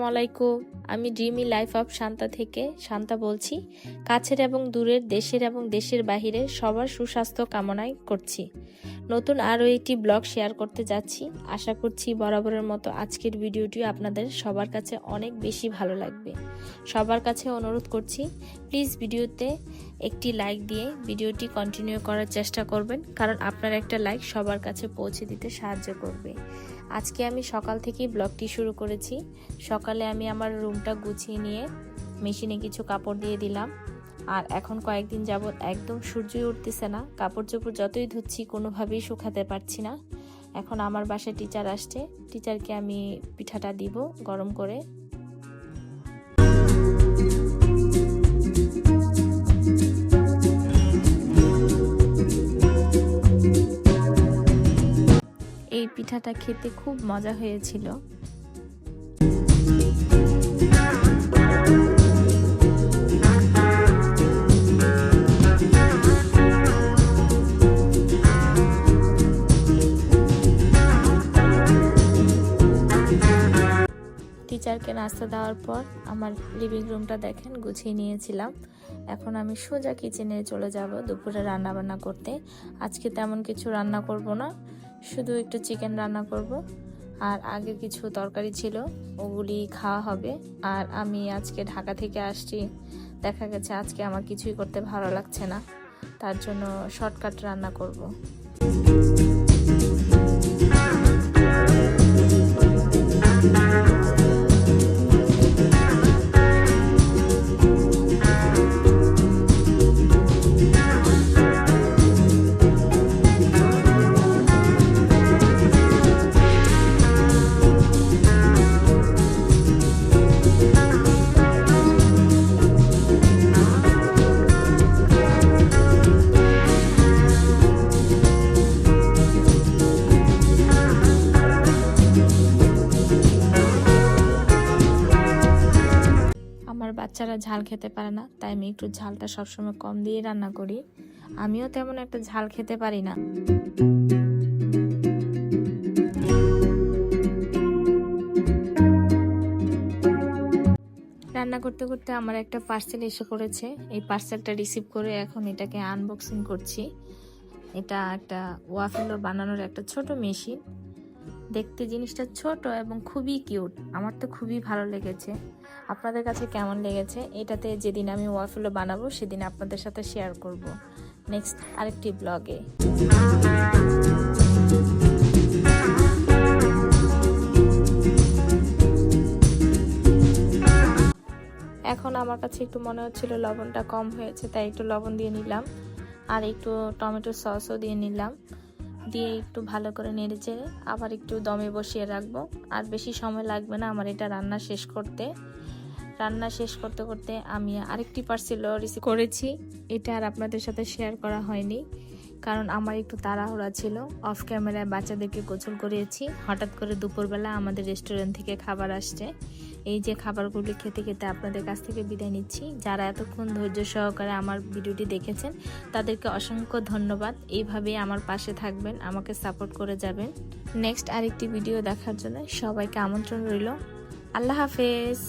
আসসালামু আলাইকুম। আমি ড্রিমি লাইফ অফ শান্তা থেকে শান্তা বলছি। কাছের এবং দূরের, দেশের এবং দেশের বাহিরের সবার সুস্বাস্থ্য কামনাই করছি। নতুন আরও একটি ব্লগ শেয়ার করতে যাচ্ছি। আশা করছি বরাবরের মতো আজকের ভিডিওটি আপনাদের সবার কাছে অনেক বেশি ভালো লাগবে। সবার কাছে অনুরোধ করছি, প্লিজ ভিডিওতে একটি লাইক দিয়ে ভিডিওটি কন্টিনিউ করার চেষ্টা করবেন, কারণ আপনার একটা লাইক সবার কাছে পৌঁছে দিতে সাহায্য করবে। আজকে আমি সকাল থেকেই ব্লগটি শুরু করেছি। সকালে আমি আমার রুমটা গুছিয়ে নিয়ে মেশিনে কিছু কাপড় দিয়ে দিলাম। আর এখন কয়েকদিন যাবত একদম সূর্যই উঠতেছে না, কাপড় চোপড় যতই ধুচ্ছি কোনোভাবেই শুকাতে পারছি না। এখন আমার বাসায় টিচার আসছে, টিচারকে আমি পিঠাটা দিব গরম করে। এই পিঠাটা খেতে খুব মজা হয়েছিল। টিচারকে নাস্তা দেওয়ার পর আমার লিভিং রুমটা দেখেন গুছিয়ে নিয়েছিলাম। এখন আমি সোজা কিচেনে চলে যাব দুপুরে রান্না বান্না করতে। আজকে তেমন কিছু রান্না করব না, শুধু একটু চিকেন রান্না করব। আর আগে কিছু তরকারি ছিল, ওগুলি খাওয়া হবে। আর আমি আজকে ঢাকা থেকে আসছি, দেখা গেছে আজকে আমার কিছুই করতে ভালো লাগছে না, তার জন্য শর্টকাট রান্না করব। বাচ্চারা ঝাল খেতে পারে না, তাই আমি একটু ঝালটা সবসময় কম দিয়ে রান্না করি। আমিও তেমন একটা ঝাল খেতে পারি না। রান্না করতে করতে আমার একটা পার্সেল এসে পড়েছে। এই পার্সেলটা রিসিভ করে এখন এটাকে আনবক্সিং করছি। এটা একটা ওয়াফেলো বানানোর একটা ছোট মেশিন। দেখতে জিনিসটা ছোট এবং খুবই কিউট, আমার তো খুবই ভালো লেগেছে। আপনাদের কাছে কেমন লেগেছে? এটাতে যেদিন আমি ওয়াফেলো বানাবো সেদিন আপনাদের সাথে শেয়ার করব নেক্সট আরেকটি ব্লগে। এখন আমার কাছে একটু মনে হচ্ছিল লবণটা কম হয়েছে, তাই একটু লবণ দিয়ে নিলাম। আর একটু টমেটো সসও দিয়ে নিলাম, দিয়ে একটু ভালো করে নেড়ে চেড়ে আবার একটু দমে বসিয়ে রাখবো। আর বেশি সময় লাগবে না আমার এটা রান্না শেষ করতে। রান্না শেষ করতে করতে আমি আরেকটি পার্সেলও রিসিভ করেছি। এটা আর আপনাদের সাথে শেয়ার করা হয়নি, কারণ আমার একটু তাড়াহুড়া ছিল। অফ ক্যামেরায় বাচ্চাদেরকে গোসল করিয়েছি। হঠাৎ করে দুপুরবেলা আমাদের রেস্টুরেন্ট থেকে খাবার আসছে। এই যে খাবারগুলি খেতে খেতে আপনাদের কাছ থেকে বিদায় নিচ্ছি। যারা এতক্ষণ ধৈর্য সহকারে আমার ভিডিওটি দেখেছেন তাদেরকে অসংখ্য ধন্যবাদ। এইভাবেই আমার পাশে থাকবেন, আমাকে সাপোর্ট করে যাবেন। নেক্সট আরেকটি ভিডিও দেখার জন্য সবাইকে আমন্ত্রণ রইল। আল্লাহ হাফেজ।